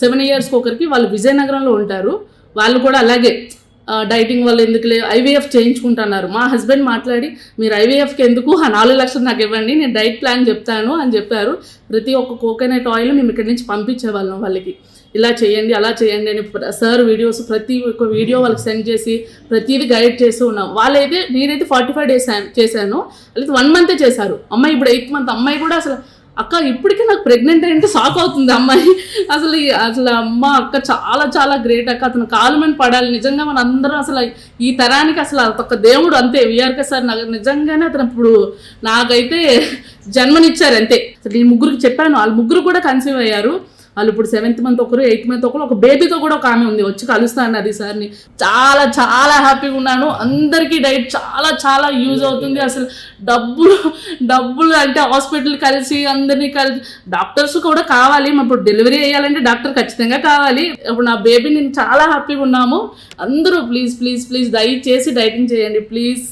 7 yearsకి ఒకరికి, వాళ్ళు విజయనగరంలో ఉంటారు. వాళ్ళు కూడా అలాగే డైటింగ్ వల్ల ఎందుకులే ఐవీఎఫ్ చేయించుకుంటున్నారు. మా హస్బెండ్ మాట్లాడి మీరు ఐవీఎఫ్కి ఎందుకు 4 లక్షలు నాకు ఇవ్వండి, నేను డైట్ ప్లాన్ చెప్తాను అని చెప్పారు. ప్రతి ఒక్క కోకోనట్ ఆయిల్ మేము ఇక్కడి నుంచి పంపించేవాళ్ళం వాళ్ళకి, ఇలా చేయండి అలా చేయండి అని సార్ వీడియోస్ ప్రతి ఒక్క వీడియో వాళ్ళకి సెండ్ చేసి ప్రతిదీ గైడ్ చేస్తూ ఉన్నాం. వాళ్ళైతే నేనైతే 45 days చేశాను, వాళ్ళైతే 1 month చేశారు. అమ్మాయి ఇప్పుడు 8th month. అమ్మాయి కూడా అసలు అక్క ఇప్పటికీ నాకు ప్రెగ్నెంట్ అంటే షాక్ అవుతుంది అమ్మాయి. అసలు అమ్మ అక్క చాలా చాలా గ్రేట్ అక్క, అతను కాలు మీద పడాలి నిజంగా. మన అందరం అసలు ఈ తరానికి అసలు ఒక దేవుడు అంతే. విఆర్కే సార్ నాకు నిజంగానే అతను ఇప్పుడు నాకైతే జన్మనిచ్చారు అంతే. అసలు నేను ముగ్గురికి చెప్పాను, వాళ్ళు ముగ్గురు కూడా కన్సీవ్ అయ్యారు. వాళ్ళు ఇప్పుడు 7th month ఒకరు, 8th month ఒకరు, ఒక బేబీతో కూడా ఒక ఆమె ఉంది, వచ్చి కలుస్తాను అది సార్ని. చాలా చాలా హ్యాపీగా ఉన్నాను. అందరికీ డైట్ చాలా చాలా యూజ్ అవుతుంది. అసలు డబ్బులు అంటే హాస్పిటల్ కలిసి అందరినీ కలిసి డాక్టర్స్ కూడా కావాలి. ఇప్పుడు డెలివరీ అయ్యాలంటే డాక్టర్ ఖచ్చితంగా కావాలి. ఇప్పుడు నా బేబీ నేను చాలా హ్యాపీగా ఉన్నాము. అందరూ ప్లీజ్ ప్లీజ్ ప్లీజ్ దయచేసి డైటింగ్ చేయండి ప్లీజ్.